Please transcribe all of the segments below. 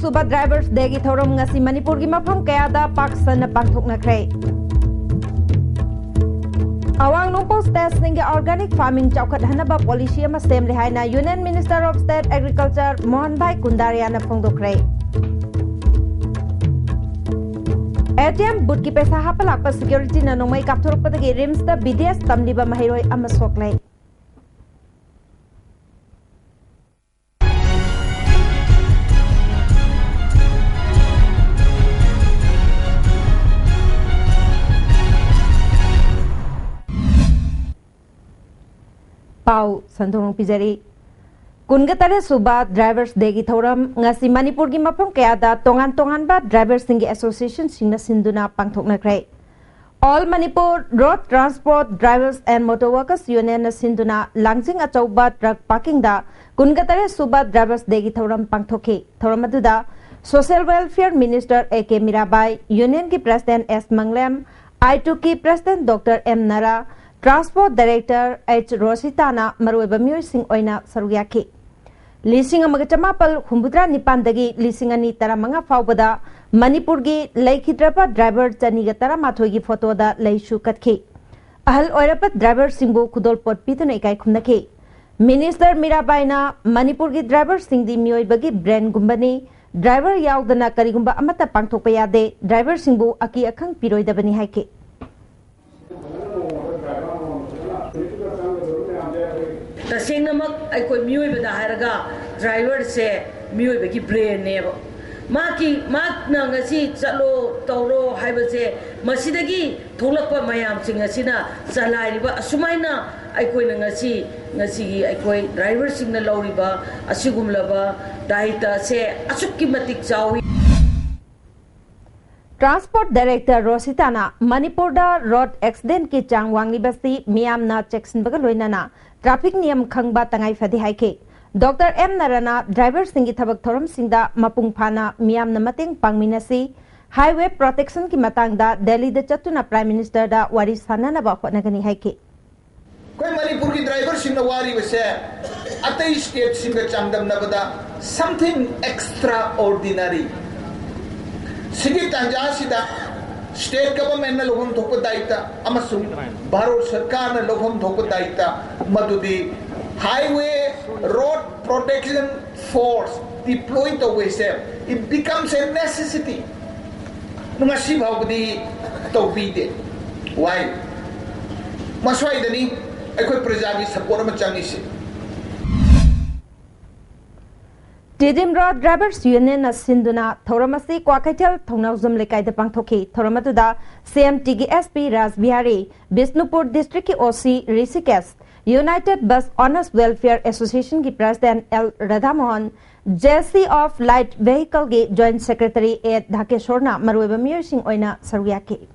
suba drivers degi thorom ngasi Manipur gi mafam kayada paksana pangthoknakre. Awang Nungpong State Singa Organic Farming Chaukat Hanaba Policy ama semle haina Union Minister of State Agriculture Mohan Bhai Kundariana phongdokre. ATM bud ki pesa hapalakpa security na nongmai kapthorokpadagi rims da BDS tamliba mahiroi ama soklai. Pau Santong Pizari Kungatare Suba Drivers Degi Thoram ngasi Manipur gi mapam kayada tongan ba Drivers Singi Association singna sinduna pangthoknakre. All Manipur Road Transport Drivers and Motor Workers Union na sinduna langsing achauba truck parking da Kungatare Suba Drivers Degi Thoram pangthoke. Thoram aduda Social Welfare Minister A.K. Mirabai, Union ki President S. Manglem, I2 ki President Dr. M. Nara, Transport Director H. Rositana Marueba Musing Oina Saruyaki. Lising Amagamapal Humbudra Nipandagi, Lising Ani Taramanga Faubada, Manipurgi, Lake Hidrapa driver Janigatara Matogi photo da Laishu Katki. Ahal Oirapat driver Simbo Kudol Pot Pitunaikai Kumnaki. Minister Mirabaina, Manipurgi driver Sing the Mioibagi Brand Gumbani, driver Yaudana Karigumba Amata Pangtopayade, driver Simbo Aki Akang Piroi da Bani Haiki. तसेंगमक अखोई मियोय बदा हारगा driver से मियोय बकी brain नेबो माकी माक नंगसी चलो तौरो हाइबसे मसिदगी थोलक मयाम सिंग असिना चलाइरिबा असुमाइना अखोई नंगसी ngasi अखोई driver सिंग न लौरिबा असिगुमलबा दाइता से असुक्की मतिक चावी. Transport Director Rositana Manipur da road accident ki chang wangli basi miyam na checksin baga loinana traffic niyam khangba tangai fadi haike. Dr. M. Narana driver singi thabak thoram singda mapung phana miyam na mateng pangminasi highway protection ki matang da Delhi da chatuna Prime Minister da wari sanana ba khonagani haike. Koi Manipur ki driver singna wari wase atai state singa changdam na bada something extraordinary. Sigi Tanjasida, state government na loghom thokpa daita, amasung Bharat Sarkar na loghom thokpa daita, madudi highway road protection force deployed to wese, it becomes a necessity. Nungasi bhavdi tawbide. Why? Maswai dani, ekoi prajabi support machangi se. Didim Road Drivers Union na Sinduna, Thoramasi Kwakatel, Tonazum Lekai the Pangtoki, Thoramatuda, CMTGSP Ras Bihari, Bisnupur District OC Rishikesh, United Bus Owners Welfare Association ki President L. Radhamohan, JC of Light Vehicle ki Joint Secretary Ed Dhakeshorna, Marueba Mirsing Oina Saruyaki.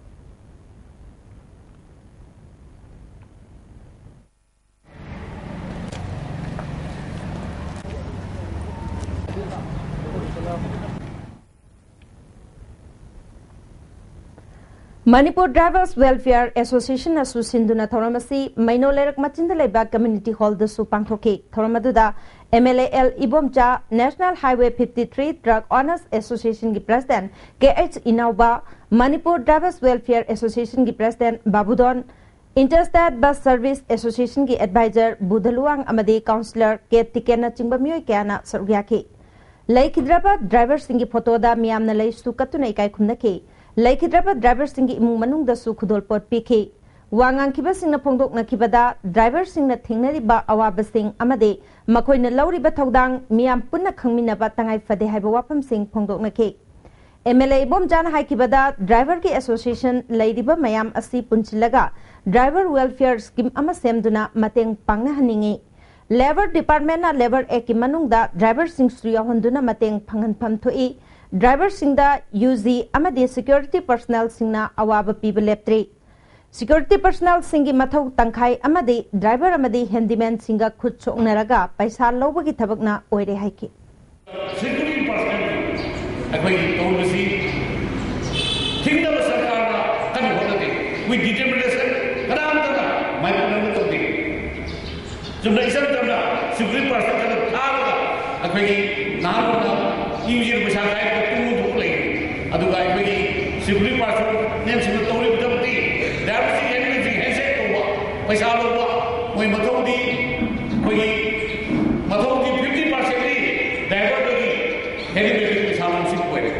Manipur Drivers Welfare Association asu sinduna thoramasi maino lerak machinda leba community hall da su pangthoki thoramaduda MLAL Ibomcha National Highway 53 Truck Owners Association ki President KH Inauba Manipur Drivers Welfare Association ki President Babudon Interstate Bus Service Association ki Advisor Budaluang amadi Councillor K Tikena chingba miyoi kyana saryaki Laikidraba driver singi photo da miyam na lay su katuna ikai khumnaki Laikidraba driver singi imung manung da su khudol pot piki. Wangang kiba sing na pongdok na kibada driver sing na thingnari ba awaba sing amade makoy na lauri ba thawdang miyam punna khangmina ba tangay fade haiba wapam sing pongdok na ki. MLA bom jana hai kibada driver ki association laidiba mayam asi punchilaga driver welfare scheme ama semduna mateng pangna haningi. Labor Department na Labor Act ki manung da driver sing suya honduna mateng panghan pam thoi. Driver singda UZ amadi security personnel singna awaba piba leptre. Security personnel singi mathau tangkhai amadi driver amadi handyman singa khud choknaraga paisa lobagi thabakna oire haiki. Security personnel akhoi tawbasi thingda sarkarna kan hodate with determination kadam tanga my program to de jumna isam tanga security personnel ka tharaga akhoi nahar ꯏꯖꯤꯅ ꯄꯩꯁꯥ ꯀꯥꯏꯕ ꯇꯨꯡ ꯊꯣꯛ ꯂꯩ ꯑꯗꯨꯒ ꯑꯩꯈꯣꯏꯒꯤ ꯁꯤꯀꯨꯔꯤꯇꯤ ꯄꯥꯔꯁꯣꯅꯦꯜꯁꯤꯡꯅ ꯇꯧꯔꯤꯕꯗꯤ ꯗ꯭ꯔꯥꯏꯚꯔꯁꯤꯡ ꯍꯦꯟꯃꯦꯟꯁꯤꯡ ꯍꯦꯟꯁꯦꯛ ꯇꯧꯕ ꯄꯩꯁꯥ ꯂꯧꯕ ꯃꯣꯏ ꯃꯊꯧꯗꯤ ꯑꯩꯈꯣꯏꯒꯤ ꯃꯊꯧꯗꯤ 50%ꯗꯤ ꯗ꯭राइवरꯗꯒꯤ ꯍꯦꯟꯃꯦꯟꯒꯤ ꯄꯩꯁꯥ ꯂꯧꯁꯤꯡ ꯑꯣꯏꯔꯦ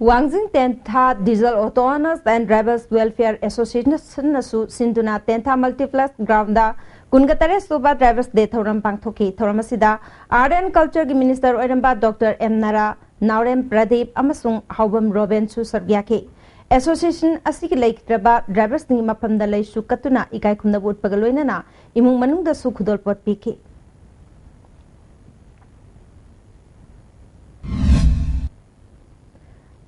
Wangjing Tentha Diesel Auto Owners and Drivers Welfare Association Nasu Sinduna Tentha Multiplex Grounda Kungatare Suba Drivers Day Thoram Pangthoki Thoramasida Art and Culture Minister Oiramba Dr. M. Nara Naurem Pradeep Amasung Haubam Robin Su Sargyaki Association Asik Lake Traba Drivers Ni Mapamda Lay Su Katuna Ikai Kumnabut Pagaloinana Imung Manungda Su Khudol Pot Piki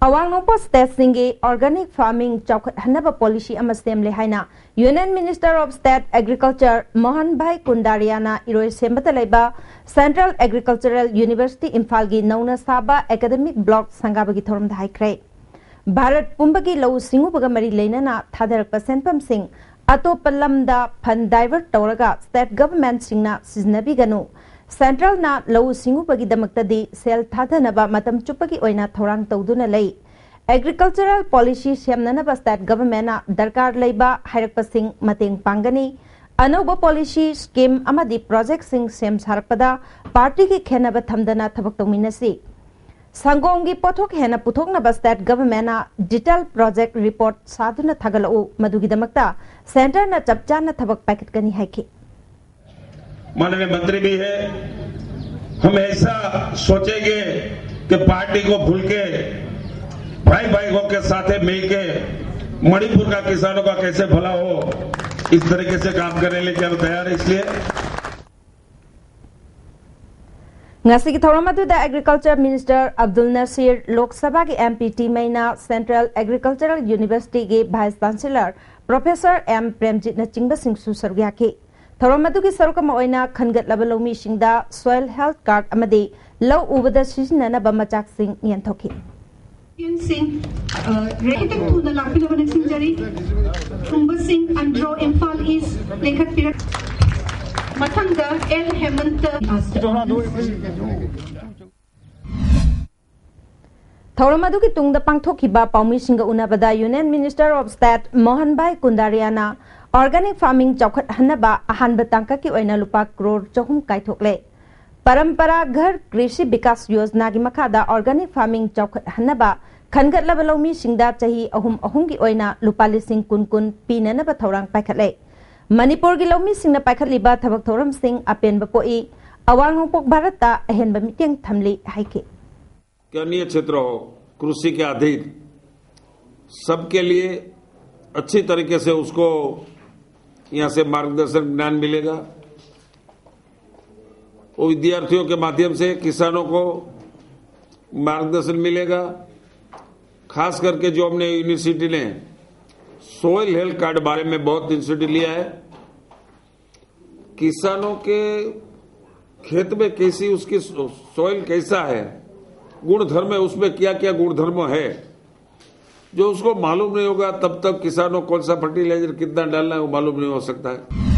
Awang Nopo State Singi Organic Farming Chaukat Hanaba Policy Amastem Lehaina Union Minister of State Agriculture Mohan Bhai Kundariana Iroi Sembatalaiba Central Agricultural University Imphal gi Nauna Saba Academic Block Sangabagi Thoram Haikre Bharat Pumbagi Lau Singu Bagamari Lenana Thadarak Senpam Singh Ato Palamda Pan Divert Toraga State Government Singna Siznabiganu Central na lau singu pagi damakta di sel thadanaba matam chupagi oina thorang tawduna lei agricultural policy semnanaba state government na darkar leiba hairakpa sing mateng pangani anoba policy scheme amadi project sing sem sarpada party ki khenaba thamdana thabak tawminasi sangongi pothok hena puthoknaba state government na detailed project report saduna thagalau madugi damakta center na chapchana thabak packet kani haiki माननीय मंत्री भी है हम ऐसा सोचेंगे कि party को भूल के भाई भाइयों के साथ मिलके मणिपुर का किसानों का कैसे भला हो इस तरीके से काम करने के लिए हम तैयार है इसलिए Ngasi ki thoram adu da Agriculture Minister Abdul Nasir Lok Sabha ki MPT Maina Central Agricultural University ke Vice Chancellor Professor M Premjit na chingba sing su sargya ki Thoramadu ki sarukama oina khangat labalomi singda soil health card amadi law ubada sisnana bamachak sing yanthoki Singh related to the Lapilavanek Sinjari Kumba Singh Andro Imphal is Lekhat Pirat Mathanga L Hemant Thoramadu ki tungda pangthoki ba paumi singa unabada Union Minister of State Mohan Bhai Kundariana Organic Farming Chaukat Hanaba Ahan Batangka ki oina lupa crore chahum kaithokle Parampara Ghar Krishi Vikas Yojana ki makhada Organic Farming Chaukat Hanaba Khangat labalomi singda chahi ahum ki oina lupa lising kun pinanaba thorang paikhatle Manipur ki lomi singna paikhatliba thabak thoram sing apen bapoi awang nopok bharata ahen ba miteng thamli haike अन्य क्षेत्र हो कृषि के अधीन सबके लिए अच्छी तरीके से उसको यहाँ से मार्गदर्शन ज्ञान मिलेगा वो विद्यार्थियों के माध्यम से किसानों को मार्गदर्शन मिलेगा खास करके जो हमने यूनिवर्सिटी ने सोइल हेल्थ कार्ड बारे में बहुत इंस्टीट्यूट लिया है किसानों के खेत में कैसी उसकी सोइल कैसा है गुणधर्म है उसमें क्या क्या गुणधर्म है जो उसको मालूम नहीं होगा तब तक किसानों कौन सा फर्टिलाइजर कितना डालना है वो मालूम नहीं हो सकता है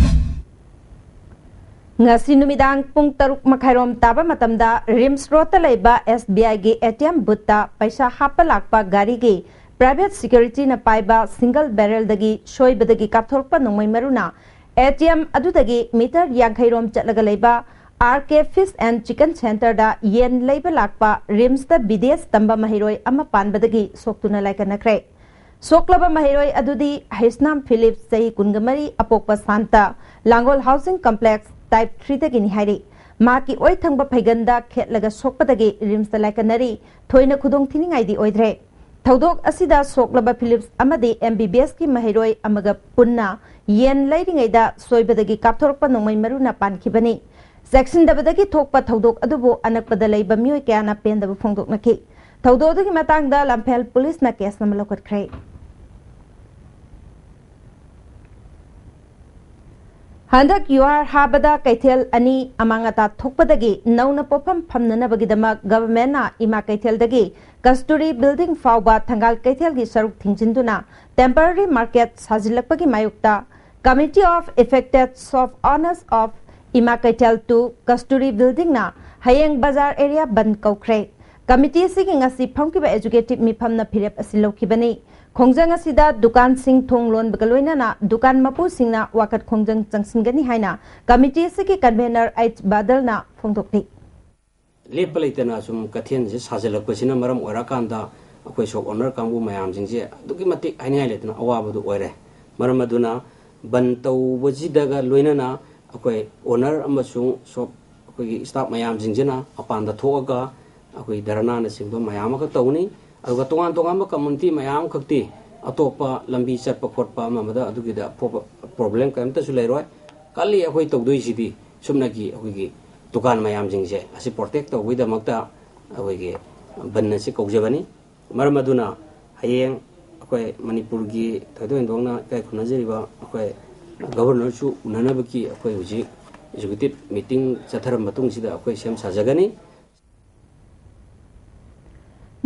Ngasi numidang pung taruk makhairom taba matamda Rims Rota laiba SBI ge ATM butta paisa hapa lakpa gari ge private security na paiba single barrel dagi shoi badagi kapthorpa nongmai maruna ATM adudagi meter yankhairom chatlaga laiba RK Fish and Chicken Center da yen laiba lakpa Rims da bides tamba mahiroi ama panbadagi soktuna laikanakre Soklaba mahiroi adudi Hisnam Phillips sahi kungamari apokpa santa Langol Housing Complex Type 3 da gini hairi maki oi thangba phaiganda khetlaga sokpadagi Rims da laikanari thoina khudong thiningai di oidre Thaudok asida soklaba Phillips amadi MBBS ki mahiroi amaga punna yen lairingai da soibadagi kapthorpa nongmai maruna pankhibani Section dabadagi thokpa thaudok adubo anakpada laiba mioi kayana pendaba phongdoknaki thaudodagi matangda Lamphel police na case na malokatkhre Handak yuar habada kaithel ani amangata thokpadagi nauna pofam phamnanabagidama government na ima kaithel dagi Kasturi building fauba thangal kaithel gi saruk thingchinduna temporary market sajilakpagi mayukta Committee of Affected Owners of Ima Kaitel to Kasturi building na Hayang Bazar area ban kaukre. Committee seeking asi phangkiba educative mifamna phirep asi lokibani. Khongjang asida dukan sing thong lon bagaloina na dukan mapu singna wakat khongjang changsingani haina committee seki convener H Badal na phongdokti. Lepalaitana sum kathen je sajalakpasina maram orakanda akoi shop owner kangbu mayam jingje duki matik ainai letna awabadu oire maram aduna ban tawbaji daga loinana akoi owner amasung shop akoi staff mayam jingjena apanda thoga akoi darana na singba mayam ka tawni aduga tongan tongan community mayam khakti atopa lambi chatpa khotpa mamada adugida problem kamta su leiroi kali akoi tawdoi sidi sumnagi akoi dukan mayam jingje asi protect to with the makta awege banna si kaujabani maramaduna hayeng akoi manipur gi thado indongna kai khunajeriba akoi governor chu unanabaki akoi uji executive meeting chathar matung sida akoi sem sajagani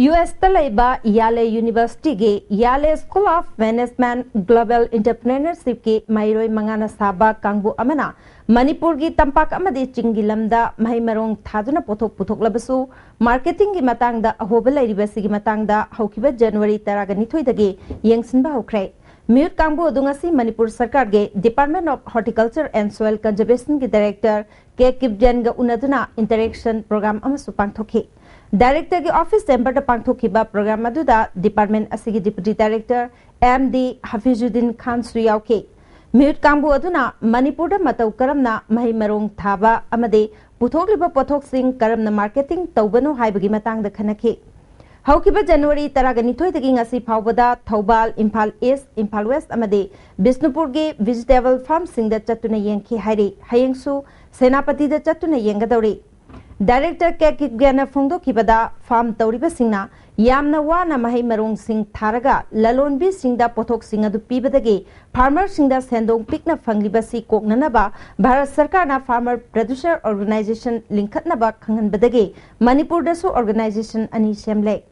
US Talaiba Yale University ge Yale School of Management Global Entrepreneurship ke Mairoi Mangana Saba Kangbu Amana Manipur gi tampak amadi chingilamda Mahimarong Thaduna Pothok Puthok Labasu Marketing gi matangda ahoba lairibasi gi matangda haukiba January taragani thoidage yengsinba hokre Mute Kangbu Dungasi Manipur Sarkar ge Department of Horticulture and Soil Conservation gi Director K Kipjan ga unaduna interaction program amasu pangthoki Director की office chamber द पांगथोखिबा program अदुदा department असिगी deputy director MD Hafizuddin Khan सुयाउके म्यूट कांगबु अदुना मणिपुर द मतौ करमना महि मरोंग थाबा अमदे पुथोकलिबा पोथोकसिंग करमना मार्केटिंग तौबनो हाइबगी मतंग द खनखे हौकिबा जनवरी 12 दगी ngasi फावबदा थौबाल इंफाल ईस्ट इंफाल वेस्ट अमदे बिष्णुपुर गे वेजिटेबल फार्म सिंग द चतुना येंखि हाइरे हयेंगसु सेनापति द चतुना येंगदौरी Director Kekik Gana Fondo Kibada Farm Tauriba Singna Yamna Wana Mahi Marong Sing Taraga Lalonbi Singda Potok Singa du Pibadagi Farmer Singda Sendong Pikna Fanglibasi Koknanaba Bharat Sarkarna Farmer Producer Organization Linkatnaba Kangan Badagi Manipur Dasu Organization Ani Semle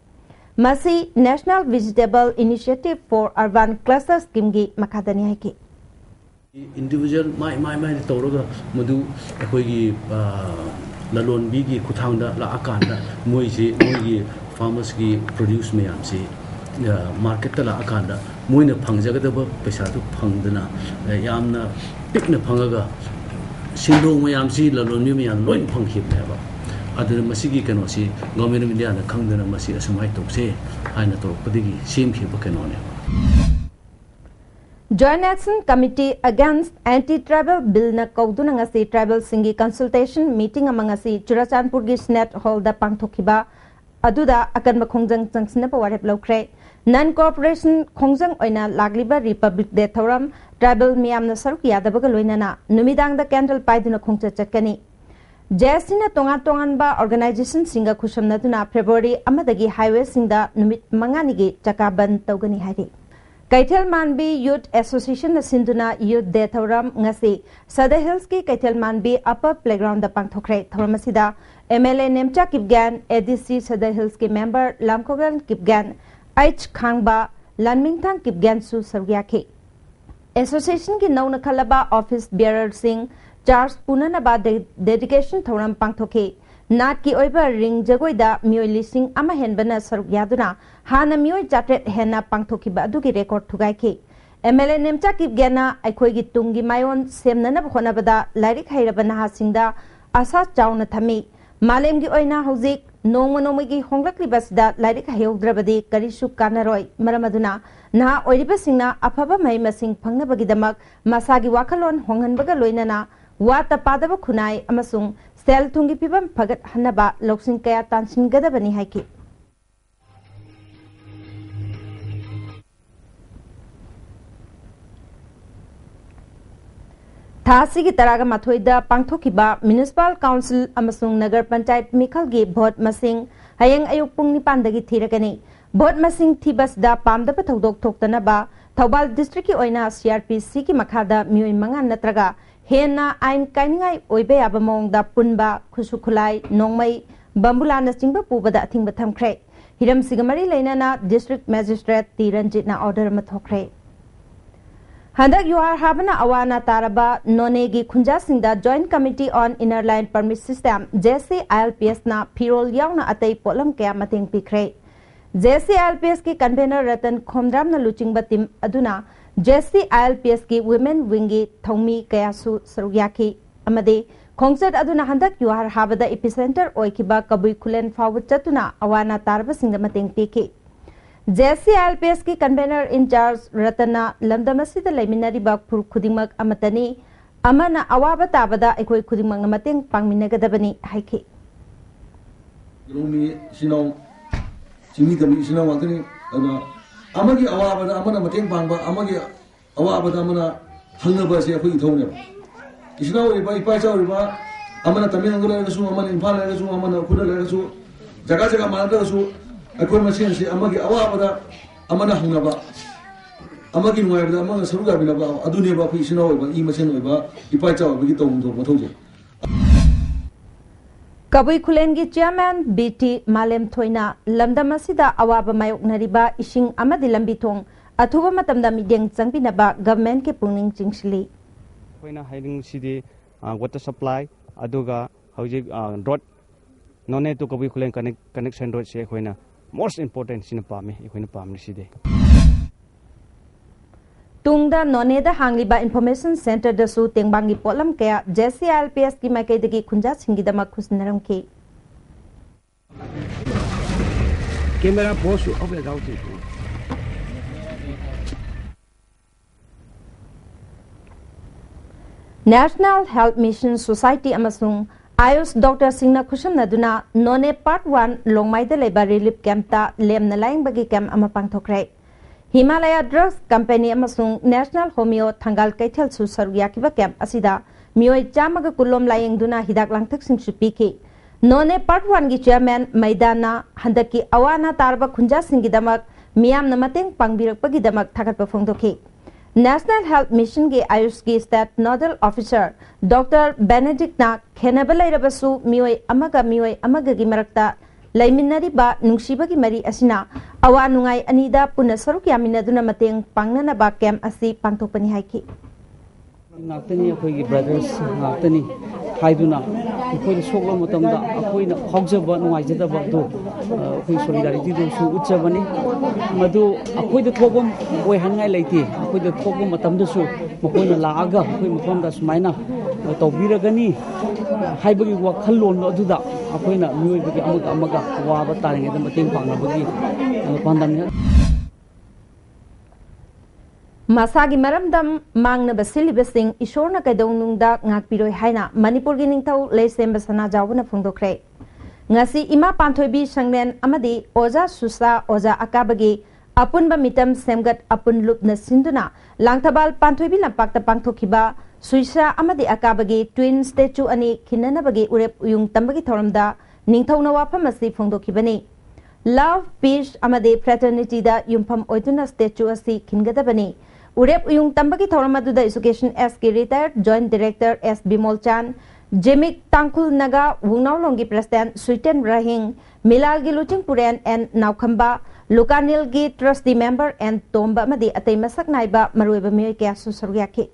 Masi National Vegetable Initiative for Urban Cluster Scheme Gi Makadani Haiki Individual my Toroga Mudu Akogi Lalon bigi kuthangda la akanda moisi moigi farmers ki produce mayam si market la akanda moina phangjaga ba paisa tu phangdana yamna pikna phangaga sindong mayam si lalon mi mayam loin phangkhip ba aduna masigi kano si government of India na khangdana masi asumai tokse aina torpadigi semkhi ba kano ne Joint Action Committee Against Anti-Tribal Bill na kauduna nga si Tribal Singi Consultation Meeting amang nga si Churachandpur gi Senate Hall da pangthokiba aduda akan ba khongjang changsina pa warep lokre non-cooperation khongjang oina lagliba Republic Day thoram tribal miyam na saruk yadaba ga loinana numidang da candle paiduna khongcha chakani Jasina tongan ba organization singa khusamna duna February amadagi highway singda numit mangani gi chakaban tawgani hari Kaitel Manbi Youth Association na Sinduna Youth Day Thoram ngasi Sada Hills ki Kaitel Manbi Upper Playground da pangthokre thoramasida MLA Nemcha Kipgan ADC Sada Hills ki member Lamkogan Kipgan H Khangba Lanmingthang Kipgan su sargyake Association ki nauna khalaba office bearer sing Charles Punana ba dedication thoram pangthoke Nat ki oiba ring jagoida mioi lising ama henbana saruk yaduna hana mioi jatret hena pangthokiba adugi record thugaiki MLA Nemcha Kipgena aikhoi gi tungi mayon semnana bkhona bada lairik hairabana hasingda asa chauna thami malem gi oina hojik nongmonomi gi honglakli basida lairik hayogdrabadi karisu kanaroi maramaduna na oiriba singna afaba mai masing phangna bagidamak masagi wakalon honghanbaga loinana wata padaba khunai amasung Sel thungi pibam phagat hanaba loksing kaya tansin gada bani haiki Thasi ki taraga mathoida pangthokiba Municipal Council amasung Nagar Panchayat Mikhal gi vote masing hayang ayuk pung nipan dagi thiragani vote masing thibas da pamda pa thodok thoktana ba Thobal district ki oina CRPC ki makhada mioi mangan natraga Hena ain kainingai oibe abamong da punba khusukhulai nongmai bambula na chingba pubada athingba thamkhre hiram sigamari leinana district magistrate Tiranjit na order ma thokre Handak yuar habana awana taraba nonegi khunja singda Joint Committee on Inner Line Permit System JCILPS na Pirol yauna atay polam kaya mating pikre. JCILPS ki convener Ratan Khomdram na luchingba team aduna JCILPS ki Women Wingi Thongmi kaya su sarugyaki amade khongchat aduna handak yuar habada epicenter oikiba kabui khulen fawut chatuna awana taraba singda mating piki. JCILPS की convener in charge Ratna लमदमसी लेमिनरी Bagpur खुदिमक अमतनी अमना अवाब ताबदा एकोई खुदिमक मतेंग पांगमिनगदबनी हाइखि रोमी सिनो चिमी कमी सिनो वातनी अमगी अवाबदा अमना मतेंग पांगबा अमगी अवाबदा अमना हंगबा से अखोई थौने इसना ओरिबा इपाचा ओरिबा अमना तमिलनाडु लेगसु अमना इम्फाल लेगसु अमना खुदा लेगसु जगह जगह मानदसु अखोई मसेन से अमगी अवाबदा अमना हंगबा अमगी नुवायबदा अमगा सरुगा बिनबा अदुनेबा अखोई इसना ओरिबा इ मसेन ओरिबा इपाचा ओरिबा तौंदो मथौजे Kabui Kulengi Chairman BT Malem Thoina Lamdamasida Awaba Mayok Nariba Ishing Amadi Lambitong Atuba Matamda Mideng Changbinaba Government ke Pungning Chingshili Hoina hiding city water supply aduga hojik road none to Kabui Kulen connection road se hoina most important sin pame hoina pamni side Tungda Noneda Hangliba Information Center da su Tengbangi Polam kaya JCILPS ki makai degi khunja singidama khusnaram ki camera post of the out National Health Mission Society amasung Ayus Dr. Singna Khusham naduna None Part 1 Longmaida Leba Relief Camp ta lem na laing bagi camp ama pangthokrai Himalaya Drugs Company amasung National Homeo Thangal Kaithal su sarugyakiba camp asida mioi chamaga kulom layeng duna hidak langthak sing supiki None Part 1 gi chairman Maidana handaki awana tarba khunja singidamak miyam na mateng pangbirakpagi damak thagatpa phongdokhi National Health Mission के आयुष की state nodal officer doctor Benedict ना खेनबलाई रबसु मियोय अमगा की मरक्ता लैमिनरीबा नुंगसीबगी मरी असिना अवा नुंगाई अनिदा पुनः सरुक यामिनदुना मतेंग पांगननबा camp असि पांगथोकपनि हाइखि नाक्तनी अखोइगी ब्रदर्स नाक्तनी हाइदुना अखोइ सोकला मतमदा अखोइना फाउजबा नुंगाइजदबा दो अखोइ सॉलिडारिटी दो सु उच्चबनी मदु अखोइदा थोबम ओइ हनगाइ लैते अखोइदा थोबम मतमदसु मखोइना लागा अखोइ मफमदा सुमाइना तौबिरगनी हाइबगी वखल्लोन अदुदा अखोइना मियोइबगी अमगा Baba तारिङेदा मतेंग पांगनबगी पांदमनि Masagi maramdam mangna basiliba sing ishorna kaidongnungda ngakpiroi haina Manipur gi ningthau leisemba sana jawna phungdokre ngasi ima panthoibi sangnen amadi oja susa oja akabagi apunba mitam semgat apun lupna sinduna langthabal panthoibi lampakta pangthokiba suisa amadi akabagi twin statue ani khinanabagi urep uyung tambagi thoramda ningthauna wafam asi phungdokibani Love, Peace amadi Fraternity da yumpham oiduna statue asi khingadabani Urep Uyung Tambaki Thoramadu Education S. Ki retired Joint Director S. Bimol Chan, Jimik Tangkul Naga, Wungnau Longi President Suiten Rahing, Milal Giluching Puren and Naukamba, Lukanil Gi Trustee Member and Tomba Madi Atay Masak Naiba Marueba Miyake Susaryaki.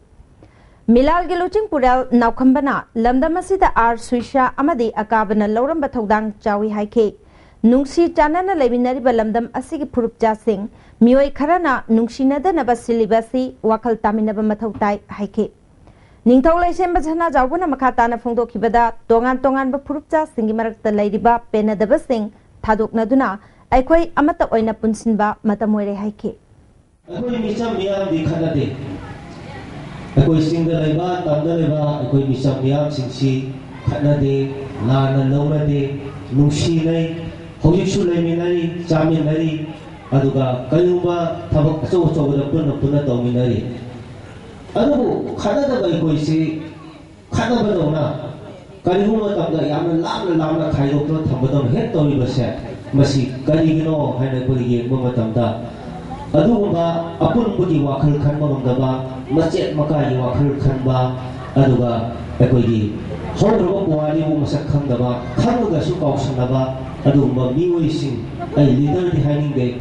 Milal Giluching Purel Naukambana, Lamdamasida R. Suisha Amadi Akabana Loram Batodang Chawi Haike. Nungsi Chanana Levinari Balamdam Asigi Purupja Singh, Mioi Karana, Nungsinada Nabasilibasi, Wakal Taminaba Matautai, Haike. Ningtau Laisem Bajana Jawuna Makatana Fundo Kibada, Tongan Purupja, Singimarak the Ladyba, Pena the Basing, Taduk Naduna, Aikoi Amata Oina Punsinba, Matamoire Haike. Akoi single leba, tamda leba, akoi misam miam singsi, kanade, lana laurade, nungsinay, Hojiksu laiminari, chaminari, aduga kayumba tabak so da puna dominari. Adubu kada bai koisi kada badona. Kalihuma tabda yaman lamna khayo to thambadam het tori base. Masi kaligino haina koligi mama tamda. Aduba apun budi wakhal khanba mamdaba, macet makai wakhal khanba, aduga ekoi Honorable Puari Masak Kandaba, Kanuga Suka Sanaba, Adumba Miwasing, a leader behind the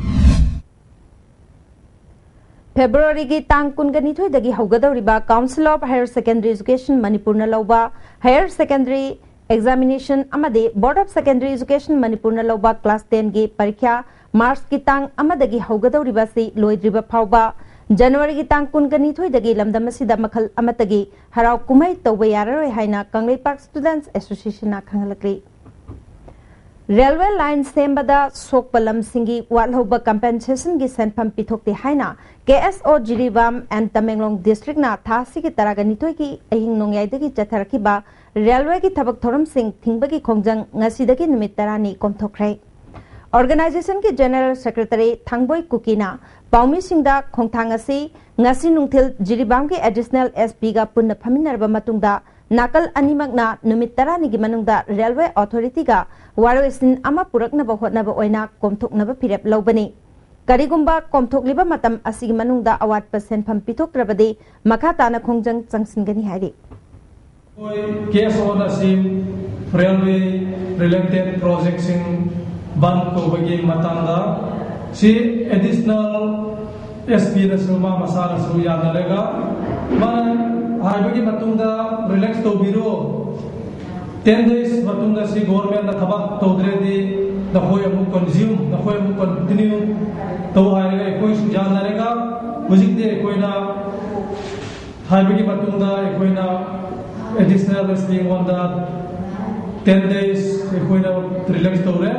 February ki tang kunganithoi dagi haugadoriba Council of Higher Secondary Education Manipur na lauba Higher Secondary Examination amade Board of Secondary Education Manipur na lauba Class 10 gi parikya March ki tang amadagi haugadoriba si loidriba phauba January ki tang kunganithoi dagi lamdam asida makhal amatagi harau kumai tawba yararoi haina Kangleipak Students Association na khangalakri Railway line sembada sokpalam singi walhoba compensation gi senpam pithokte haina KSO Jiribam and Tamenglong district na thasi ki taragani toi ki ahing nongyai dagi chatharaki ba railway ki thabak thoram sing thingbagi khongjang ngasi dagi numit tarani komthokrai Organization ki General Secretary Thangboi Kukina Paumi Singda khongthang asi ngasi nungthil Jiribam ki additional SP ga punna phaminarba matungda Nakal animagna numit tarani gi manungda Railway Authority ga waroisin ama puraknaba hotnaba oina komthoknaba pirep lobani karigumba komthokliba matam asigi manungda awat percent pham pithokrabadi makha tana khongjang changsingani hairi case on sim railway related projects in ban ko bagi matanda si additional SP na suma masala su ya nalega man haibagi matungda relax to biro 10 days matungda si government na thabak tawdre di na hoy amu consume na hoy amu continue to hairega ekoi su jan narega mujik de ekoi na haibagi matungda ekoi na additional listing on the 10 days ekoi na relax tawre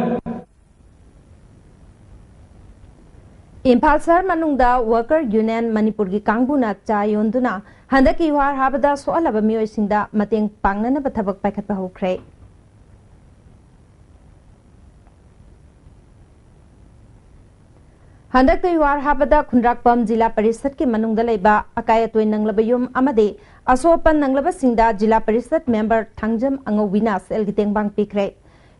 Imphal Sahar manungda Worker Union Manipur gi kangbuna cha yonduna handaki war habada soalaba mioi singda mateng pangnana bathabak paikhat ba hokre handak war habada khundrakpam jila parishad ki manungda leiba akayatoi nanglaba yum amade asopan nanglaba singda jila parishad member thangjam angowina sel giteng bang pikre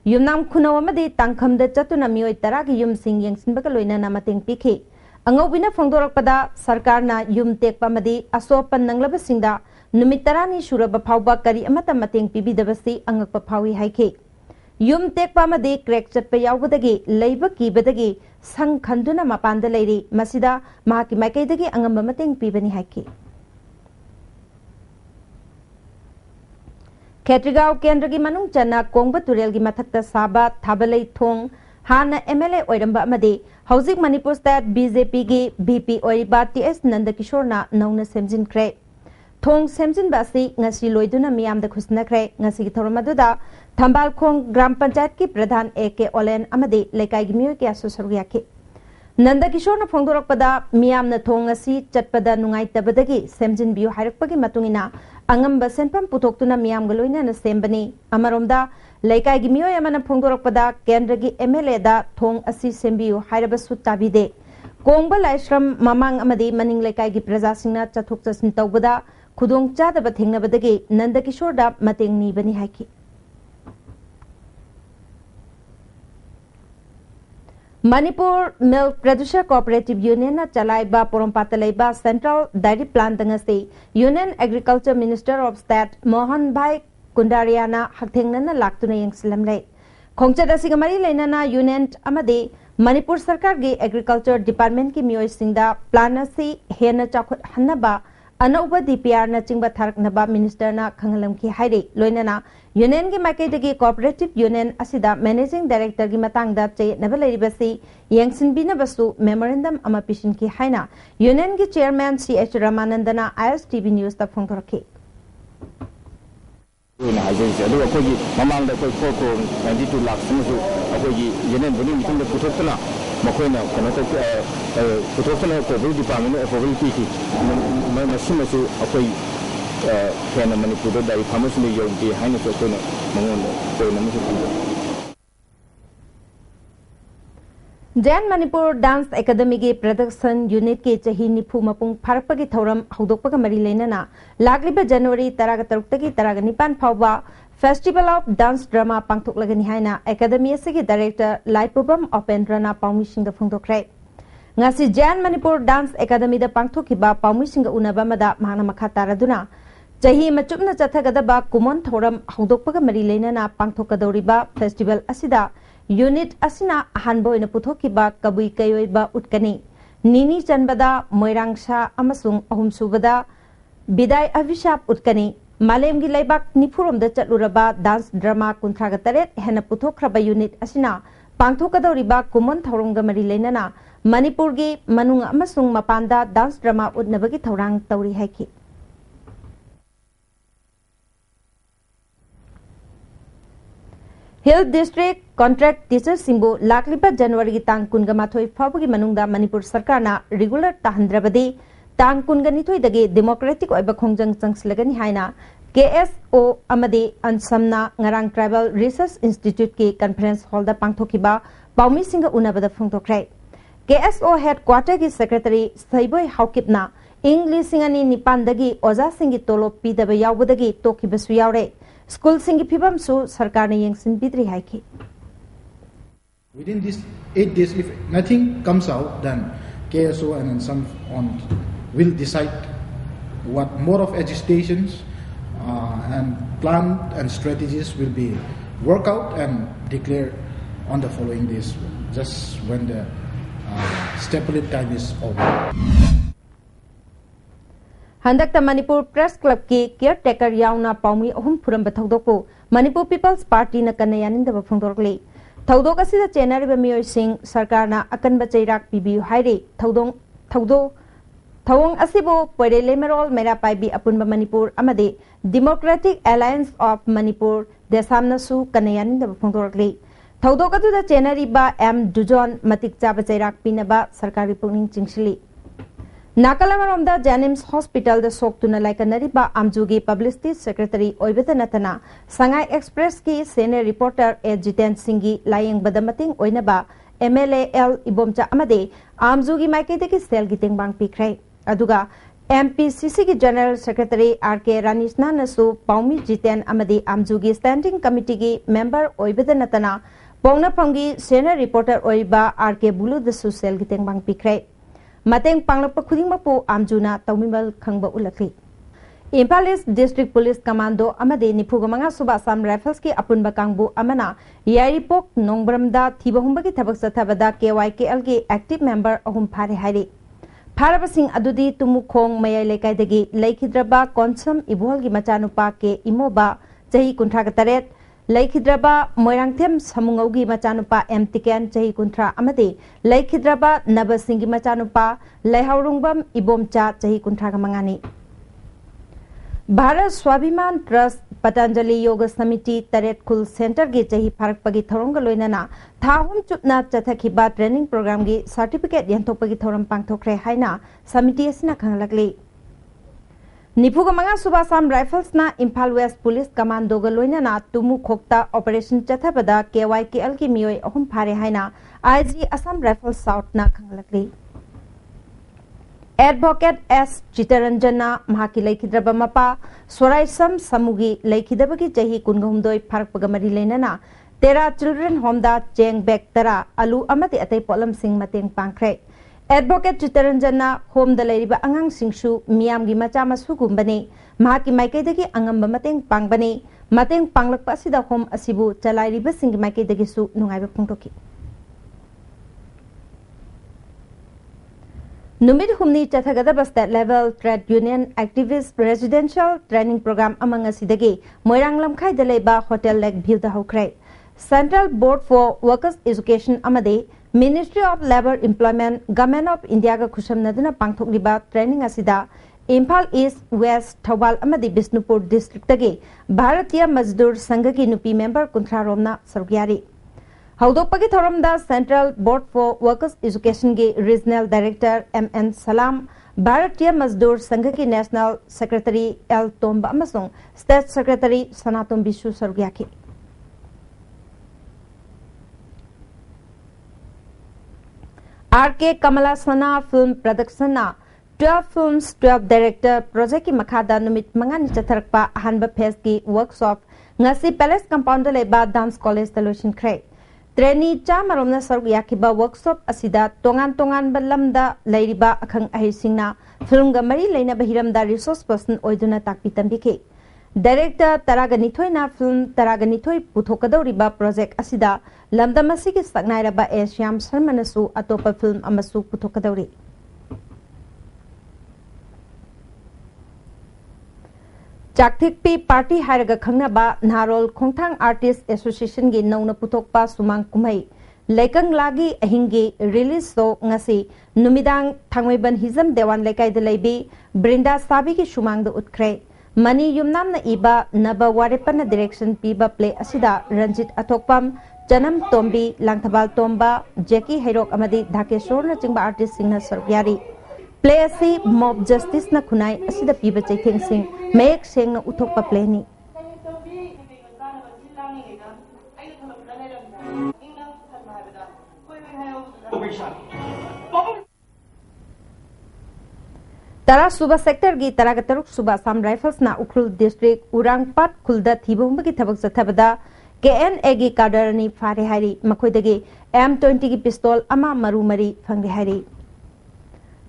Yumnam Kuno amadi tangkham da chatuna mioi taragi yum sing yengsinbaga loina na mateng pikhi angawina phongdorakpada sarkar na yum tekpa amadi asopan nanglaba singda numit tarani suraba phauba kari amata mateng pibidabasi angakpa phawi haikhe yum tekpa amadi crack chatpa yaubadagi leiba kibadagi sang khanduna mapanda leiri masida mahaki maikaidagi angamba mateng pibani haikhe Ketrigao Kendra gi manung chana Kongba Turel gi mathakta saba Thabalei Thong Hana MLA oiramba amade Hauzik Manipur State BJP gi BP oiriba TS Nandakishore na nauna semjin kre Thong semjin basi ngasi loiduna miyam da khusna kre ngasi gi thoramaduda Thambal Khong Gram Panchayat ki Pradhan AK Olen amade lekai gi miyo ki asusarugya ke Nandakishore na phongdorakpada miyam na thong asi chatpada nungai tabadagi semjin biyo hairakpagi matungina angamba senpam putoktuna miyam galoina na sembani amaromda leikai gi miyo yamana phongdorakpada kendra gi MLA da thong asi sembiyo hairabasu tabide kongba laishram mamang amadi maning leikai gi praja singna chathok chasin tawbada khudong chadaba thengnabadagi Nandakishore da mateng ni bani haiki Manipur Milk Producer Cooperative Union na chalaiba porompata leiba Central Dairy Plant dangase Union Agriculture Minister of State Mohan Bhai Kundariana hakthengna laktuna yengsilamlei khongchada sigamari leinana Union amade Manipur Sarkar gi Agriculture Department ki mioi singda plan asi hena chakhut hanaba anauba DPR na chingba tharaknaba minister na khangalam ki haire loinana Union gi maikaidagi cooperative union asida managing director gi matangda che nabaliribasi yengsin binabasu memorandum ama pishin ki haina Union gi chairman CH Ramanandana ISTV news ta phongthoraki na agency adu akogi mamangda koi ko 92 lakh singsu akogi Union buni mitung da puthokna makoina kono ko puthokna ko budi department of ability masimasu akoi Kena Manipur dari Farmers ni yung di hanya so na mangun ko na musu Jan Manipur Dance Academy gi production unit ke chahi nifu mapung pharpagi thoram hodokpaga mari leinana lagliba January 13 tagi 19 phawba Festival of Dance Drama pangthoklagani haina Academy asigi director Laipubam Opendrana Paumising da phongdokre ngasi Jan Manipur Dance Academy da pangthokiba Paumising unaba mada mahana makha taraduna Jahi machupna chathagadaba kumon thoram hodokpaga mari leinana pangthokadoriba festival asida unit asina hanboina puthokiba kabui kayoiba utkani Nini Chanbada, Moirangsha, Amasung, Ahumsubada, Bidai Avishap Utkani, Malem Gilaybak, Nipurum the Chatluraba, Dance Drama Kuntragataret, Henaputokraba Unit Asina, Pangtokadoriba, Kumon Taurunga Marilenana, Manipurgi, Manung Amasung Mapanda, Dance Drama Udnabagi Taurang Tauri Haki. Hill District Contract Teacher Simbu Laklipa January Tang Kungamathoi Fabugi Manungda Manipur Sarkarna regular Tahandrabadi Tang Kunganithoi Dagi Democratic Oiba Khongjang Changslagani Haina KSO Amadi Ansamna Ngarang Tribal Research Institute ki Conference Hall da Pangthokiba Paumi Singa Unabada Phongtokrai KSO Headquarter ki Secretary Saiboi Haukipna English Singani Nipandagi Oza Singi Tolo Pidaba Yaubudagi Tokibasu Yaure School Singi Pibam Su Sarkarna Yangsin Bidri Haiki. Within these 8 days, if nothing comes out, then KSO and some on will decide what more of agitations and plan and strategies will be worked out and declared on the following days, just when the stipulated time is over. Handakta Manipur Press Club ki caretaker yauna paumi ahum puram bathodoko Manipur People's Party na kanayanin da bafongdorkli Thaudok asida chenari ba miyoy sing sarkar na akan ba chairak pibiyu haire thawong asibo pwede lemerol mera paibi apun ba Manipur amade Democratic Alliance of Manipur desamna su kanayanin da bafongdorkli Thaudok adu da chenari ba M Dujon matik cha ba chairak pinaba sarkari pungning chingsili Nakalamaramda Janims Hospital the Soktuna like a Nariba Amjugi Publicity Secretary Oibeta Natana, Sangai Express ki senior reporter Jiten Singhi lying badamating Oinaba, MLAL Ibomcha Amade, Amjugi Maiketeki Sel Giting Bang Pikray. Aduga MPCC ki General Secretary RK Ranishna Nasu, Paumi Jiten Amade Amjugi Standing Committee ki member Oibeta Natana, Pongna Pongi senior reporter Oiba RK Bulu the Su Sel Giting Bang Pikray. Mateng Panglapa Kudingmapu Amjuna Taumimal Kangba Ulakli. Impal East District Police Commando Amade Nipugamanga Subasam Rifles ki Apunba Kangbu Amana Yaripok Nongbramda Tibahumbaki Tabaksatabada KYKL ki active member Ahum Pare Hari. Parabasing Adudi Tumukong Maya Lekaidagi Laikidraba Konsum Ibuhalgi Machanupa ke Imoba Jahi Kuntragataret Laikidraba Moirangthem Samungaugi Machanupa M. Tiken Chahi Kuntra Amade Laikidraba Nabasingi Machanupa Laihaurungbam Ibomcha Chahi Kuntra Mangani Bharat Swabhiman Trust Patanjali Yoga Samiti Taret Kul Center Gi Chahi Pharakpagi Thoronga Loinana Thahum Chutna Chathakiba Training Program Gi Certificate Yantopagi Thoram Pangthokre Haina Samiti Asina Khanglakli Nipugamanga Subasam Rifles na Impal West Police Commando Galoina na Tumu Khokta Operation Chathabada KYKL ki Miyoi Ahum Phare Haina IG Assam Rifles South na Khanglakli Advocate S. Chitaranjana Mahaki Laikidraba Mapa Swaraisam Samugi Laikidabagi Jahi Kungahumdoi Parkpagamari Lenana Tera Children Home da Cheng Bek Tara Alu Amati Atay Polam Sing Mateng Pangkre Advocate Chitaranjana Home the Lady Angang Singshu Miam Gimacha Sugumbani Mahaki Maikadagi Angamba Mateng Pangbani Mateng Panglakpasida Home Asibu Chalai Riba Sing Maikadagi Su Nungaiba Pungtoki Numid Humni Chathagadaba State Level Trade Union Activist Residential Training Program among Asidagi Moirang Lamkai Deleba Hotel Lake View the Hokray Central Board for Workers Education Amade Ministry of Labour Employment Government of India ga Khusham Naduna Pangthok Liba Training Asida Impal East West Thawal Amadi Bisnupur District Tagi Bharatiya Mazdur Sangha ki Nupi member Kunthra Romna Sargyari Haudokpagi Thoramda Central Board for Workers Education ki Regional Director MN Salam Bharatiya Mazdur Sangha ki National Secretary L Tomba Amasung State Secretary Sanatom Bishu Sargyaki RK Kamala Sana Film Production na 12 Films 12 Director Project ki Makhada Numit Mangani Chatharakpa Ahanba Phase ki Workshop Ngasi Palace Compound Leba Dance College Solution Kray Trainee Cha Maromna Saruk Yakiba Workshop Asida Tongan Balamda Lairiba Akhang Ahisingna Film Gamari Laina Bahiramda Resource Person Oiduna Takpi Tambike Director Taraganithoi na Film Taraganithoi Puthokadoriba Project Asida Lamda Masiki Saknairaba Shyam Sharmanasu Atopa Film Amasu Puthokadori Chakthikpi Party Haraga Khangnaba Narol Khongthang Artist Association gi Nauna Putokpa Sumang Kumai Lekang Lagi Ahingi release so ngasi Numidang Thangweban Hizam Dewan Lekai de Lebi Brinda Sabi ki Shumang the Utkre Mani Yumnam na Iba Naba Warepana Direction Piba Play Asida Ranjit Atokpam Janam Tombi Langthabal Tomba Jackie Herok Amadi Dhakeshor na Chingba Artist Singna Sargyari Play asi Mob Justice na Kunai Asida Piba Chaitheng Singh Mek Seng na Uthokpa Play ni Tara Suba Sector gi Taragataruk Suba Sam Rifles na Ukrul District Urangpat Kulda Thibumba gi Thabak Sathabada KNA gi Kadarani Fare Hari Makoidagi M20 gi pistol ama maru mari phangri hari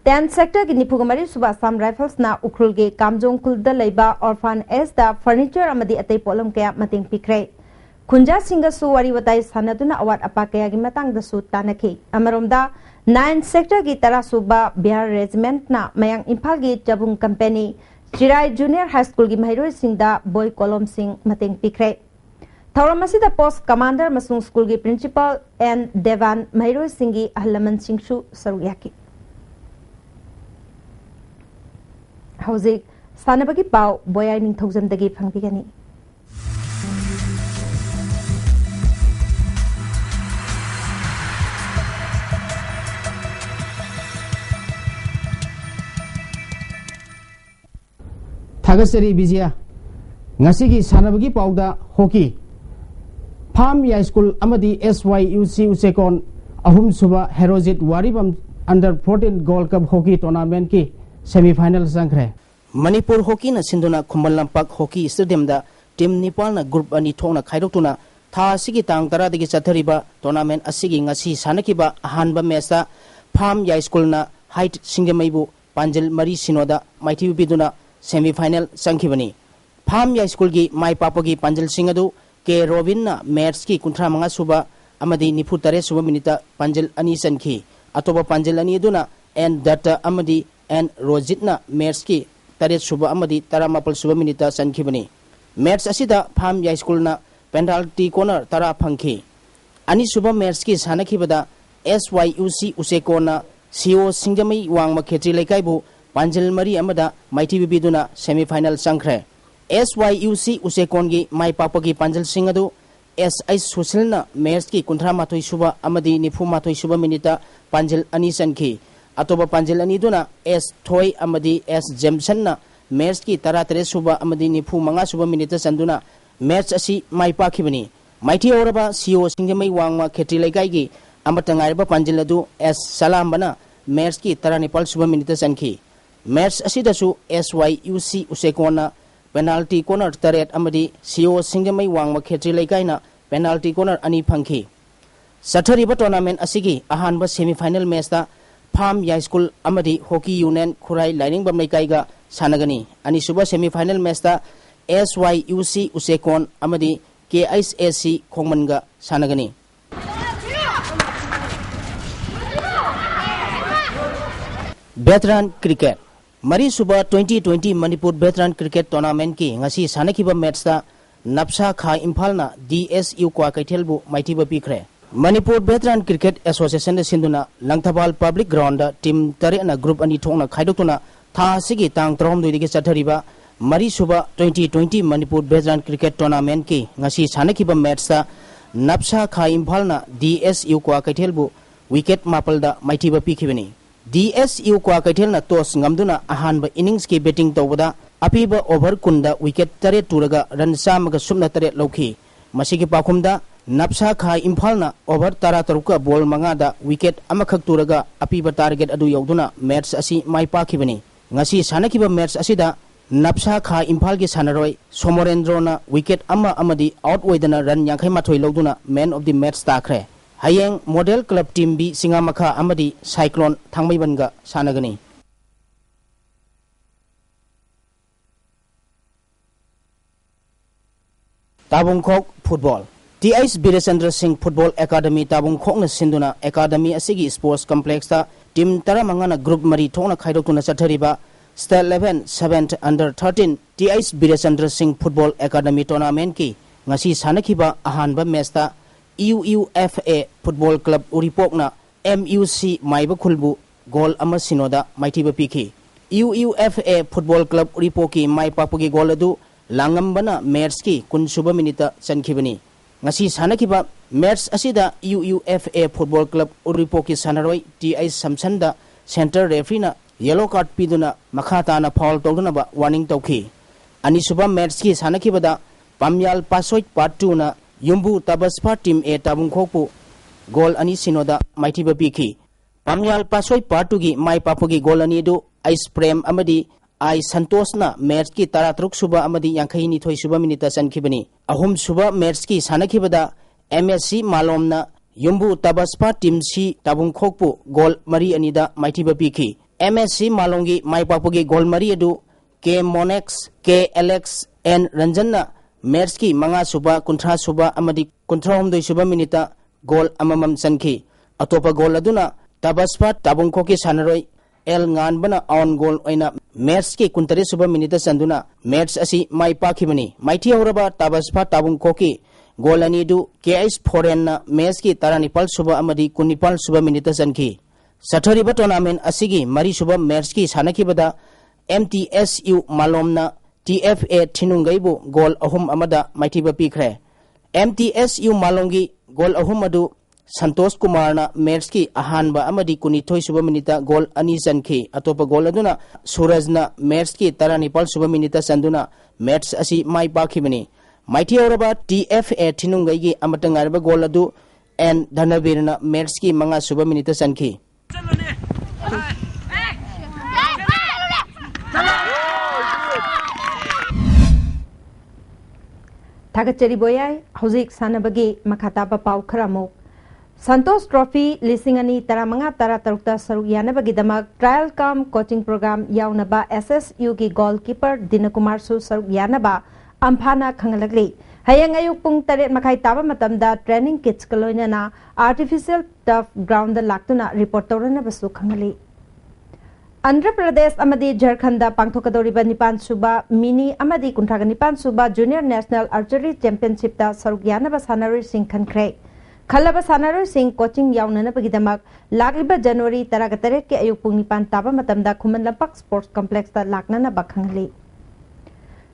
10 sector gi Nipugamari Suba Sam Rifles na Ukrul gi Kamjong Kulda Leiba Orphan S da furniture amadi atay polam kaya mating pikre Kunja Singa su wari watai sanaduna awat apa kaya gi matang da su tanaki Amaromda 9 sector gi Tara Suba Bihar Regiment na mayang Imphal gi Jabung Company Chirai Junior High School gi Mahiroi Singda Boy Kolom Singh mating pikre Thauramasi da Post Commander Masung School gi Principal and Devan Mahiroi Singhi Ahlaman Singshu Saruyaki Hauzik Sanabagi Pau Boyai Ning Thousand Dagi Phangbigani Thagasari Bizia Ngasigi Sanabagi Pauda Hockey Palm High School Amadi SYUC Usekon Ahum Suba Herozit Waribam Under 14 Gold Cup Hockey Tournament ki Semi-final Sankre Manipur Hockey na Sinduna Kumalampak Hockey Stadium da Team Nepal na Group ani thong na khaidokuna tha sigi tang tara dagi chathariba tournament asigi ngasi sanakiba ahanba match Palm High School na height singemaibu Panjal Mari Sinoda Mighty Biduna semi-final Sankibani Palm High School gi Mai Papagi Panjal Singadu ke Robin na match ki kuntra manga suba amadi nifu tare suba minita Panjal ani sanki atoba Panjal ani duna and data amadi and Rojitna match ki tare suba amadi tara mapal suba minita sankibani match asida Palm High School na penalty corner tara phangki ani suba match ki sanakibada SYUC Usekona CO Singjamai Wangma Khetri Lekaibu Panjal Mari Amada Mighty Bibiduna semi-final Sankre SYUC Usekongi Mai Papagi Panjal Singadu SI Susilna match ki kuntra matoi suba amadi nifu matoi suba minita Panjal ani sanki atoba Panjal ani duna S Thoi amadi S Jameson na match ki taratare suba amadi nifu manga suba minita sanduna match asi mai pakhibani Mighty Oraba CO Singjamai Wangma Khetri Lekai gi amatangariba Panjal adu S Salam bana match ki taranipal suba minita sanki match asidasu SYUC Usekona penalty corner taret amadi CO Singamai Wangma Khetri Lekai na penalty corner ani phangki sathariba tournament asigi ahanba semi-final match da Palm High School amadi Hockey Union Khurai Lining Bam Lekai ga sanagani ani suba semi-final match da SYUC Usekon amadi KISAC Khongman ga sanagani Veteran Cricket Mari Suba 2020 Manipur Veteran Cricket Tournament ki ngasi sanakiba match da Napsa Kha Imphal na DSU kwa kaithelbu Mighty ba pikre Manipur Veteran Cricket Association de sinduna Langthabal Public Ground da team tare na group ani thongna khaidokuna tha sigi tang trom doi digi chathariba Mari Suba 2020 Manipur Veteran Cricket Tournament ki ngasi sanakiba match da Napsa Kha Imphal na DSU kwa kaithelbu wicket mapal da Mighty ba pikibani DSU kwa kaithel na toss ngamduna ahanba innings ki batting tawada apiba over kunda wicket tare turaga run samaga sumna tare lokhi masigi pakhumda Napsa Kha Imphal na over tara taruka ball manga da wicket amakhak turaga apiba target adu yauduna match asi mai pakhibani ngasi sanakiba match asida Napsa Kha Imphal gi sanaroi Somorendro na wicket ama amadi out oidana run yankhai mathoi loduna man of the match takhre Hayeng Model Club Team B Singamakha Amadi Cyclone Thangmaibanga Sanagani Tabungkhok Football TIS Birasandra Singh Football Academy Tabungkhok na Sinduna Academy asigi Sports Complex ta Team Taramanga na Group Mari thongna khaidokuna chathariba State 11 7th under 13 TIS Birachandra Singh Football Academy Tournament ki ngasi sanakiba ahanba match ta UUFA Football Club Uripokna MUC Maiba Khulbu goal ama sinoda maitiba piki UUFA Football Club Uripoki mai papugi goal adu langambana match ki kunsuba minita chankhibani ngasi sanakiba match asida UUFA Football Club Uripoki sanaroi TI Samsanda center referee na yellow card piduna makhata na foul tawduna ba warning tawki anisuba match ki sanakibada Pamyal Pasoi Part 2 na Yumbu Tabaspa Team A Tabungkhokpu goal ani sinoda maitiba piki Pamyal Pasoi Part 2 gi mai papugi goal ani du Ice Prem amadi I Santos na match ki 13 suba amadi 52 suba minita sankhibani ahum suba match ki sanakibada MSC Malom na Yumbu Tabaspa Team C Tabungkhokpu goal mari anida maitiba piki MSC Malongi mai papugi goal mari adu K Monex K Alex N Ranjanna match ki manga suba kuntra suba amadi kuntra homdoi suba minita goal amamam sankhi atopa goal aduna Tabaspa Tabungkhoki sanaroi El ngan bana on goal oina match ki kuntare suba minita sanduna match asi mai pakhibani maiti horaba Tabaspa Tabungkhoki goal ani du KS Foreign na match ki 19 suba amadi 19 suba minita sankhi sathariba tournament asigi mari suba match ki sanakibada MTSU Malomna TFA Thinungaibu goal ahum amada maitiba pikre MTSU Malongi goal ahum adu Santos Kumar na match ki ahanba amadi kunithoi suba minita goal ani sankhi atopa goal aduna Suraj na match ki 19 suba minita sanduna match asi mai pakhibani maiti auraba TFA Thinungai gi amatangarba goal adu and Dhanavir na match ki manga suba minita sankhi Thagachari boyai hauzik sanabagi makhataba pau kharamuk Santos Trophy lisingani taramanga taratarukta saruk yanabagi damak trial kam coaching program yaunaba SSU ki goalkeeper Dinakumar su saruk yanaba amphana khangalagli hayang ayuk pung taret makai taba matamda training kits kaloina artificial turf ground laktuna report torana basu khangali Andhra Pradesh amadi Jharkhand pangthokadoriba Nipan Suba Mini amadi Kuntraga Nipan Suba Junior National Archery Championship ta saruk yanaba sanaroi sing khankre khalaba sanaroi sing coaching yaunana bagidamak lagiba January 13 ke ayuk pung nipan taba matamda Khumanlampak Sports Complex ta laknana bakhangli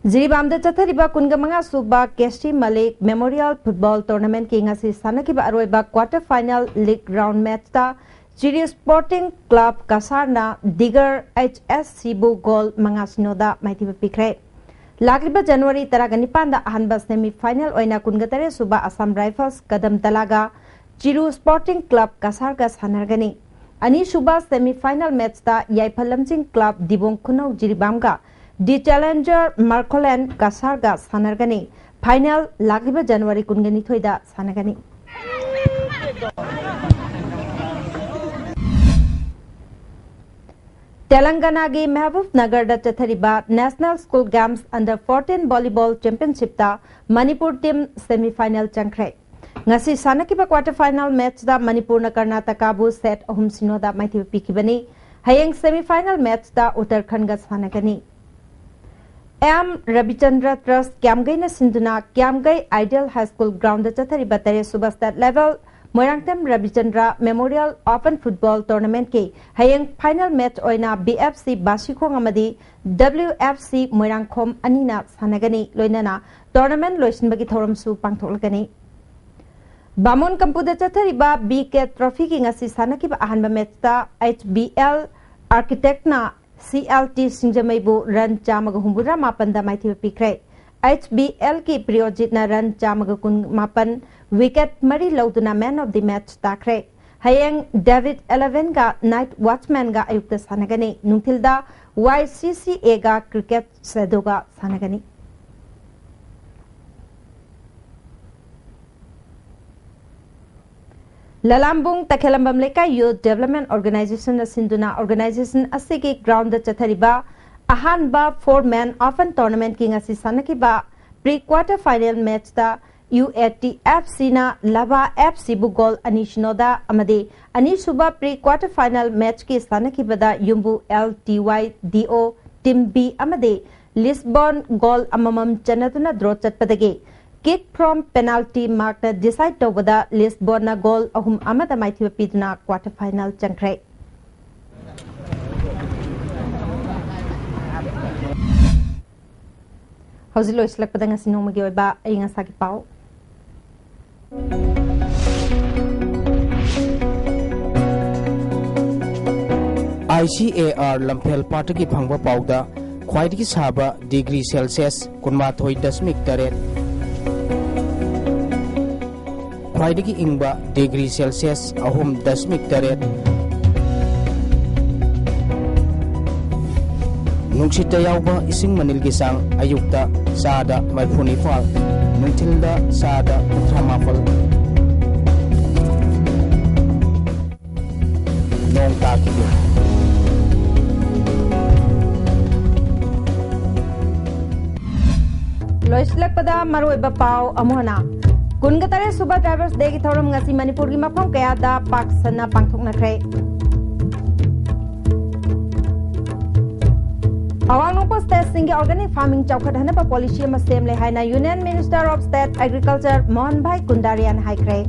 Jiribamda chathariba kungamanga suba Kesti Malik Memorial Football Tournament ki ngasi sanakiba aroiba quarter final league round match ta Chiri Sporting Club Kasarna Digar HSC bu goal mangasinoda maitiba pikre Lagliba January 15 da ahanba semi final oina kungatare suba Assam Rifles Kadam Talaga Chiru Sporting Club Kasarga sanargani ani suba semi final match ta Yaiphalamjing Club Dibong Khunau Jiribamga The Challenger Marcoland Kasarga sanargani final lagliba January kungani thoida sanagani Telangana ge Mahbub Nagar da chathariba National School Games Under 14 Volleyball Championship ta Manipur team semi final changkhre ngasi sanakiba quarter final match da Manipur na Karnataka bu set ahum sinoda maithiba pikibani hayeng semi final match da Uttarakhand ga sanagani M Rabichandra Trust Kyamgai na Sinduna Kyamgai Ideal High School ground da chathariba tare suba state level Moirangtam Rabichandra Memorial Open Football Tournament ke hayeng final match oina BFC Basikhong amadi WFC Moirangkhom anina sanagani loinana tournament loisinbagi thoram su pangtholgani Bamun Kampuda chathariba BK Trophy ki ngasi sanakiba ahanba match ta HBL Architect na CLT Singjamaibu run chamaga humbura mapanda maithiba pikre HBL ki Priyojit na run chamaga kun mapan wicket mari lauduna man of the match takre hayeng David 11 ga night watchman ga ayukta sanagani nungthilda YCCA ga cricket sedoga sanagani Lalambung Takhelambam Leka Youth Development Organization na Sinduna Organization asigi ground da chathariba ahanba 4-man open tournament ki ngasi sanakiba pre-quarter final match ta UATFC na Lava FC bu goal anishnoda amade anisuba pre-quarter final match ki sanakibada Yumbu LTY DO team B अमदे Lisbon goal अममम चनतुना draw चटपदगे kick from penalty mark decide तौबदा Lisbon goal अहुम अमदा माइथिबा पिदुना quarter final चंख्रे हौजिलो इसलक पदंग सिनोमगी ओइबा अइंगा साकी पाओ ICAR लम्फेल पार्टी की फंगबा पाउदा ख्वाइदगी साबा डिग्री सेल्सियस 19.8 ख्वाइदगी इंगबा डिग्री सेल्सियस 3.8 नुंगसिता यावबा इसिंग मनिलगी सांग अयुक्ता सादा 94 नुंथिलदा सादा 39 नोंग ताकिगे लोइसलकपदा मरोइबा पाव अमोना कुनगतरे सुबह ड्राइवर्स डे की थौरम ngasi मणिपुर की मफम कयादा पाकसना पांगथोकनख्रे अवांगनोपा स्टेट सिंह ऑर्गेनिक फार्मिंग चौखटहनबा पॉलिसी अमा सेमले हाइना union minister of state agriculture Mohanbhai कुंडारियान हाइख्रे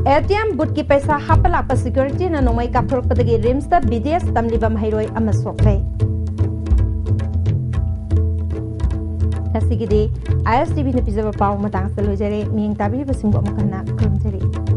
ATM बुट की पैसा हापलाप सिक्योरिटी ना नोंगमई कापथोरकपदगी रिम्स ता BDS तमलिबा महिरोय अमा सोखरे ISTV ने पिजब पाव मतंग सलोजरे मिंग ताबी बसिंग बमकना क्रमजरी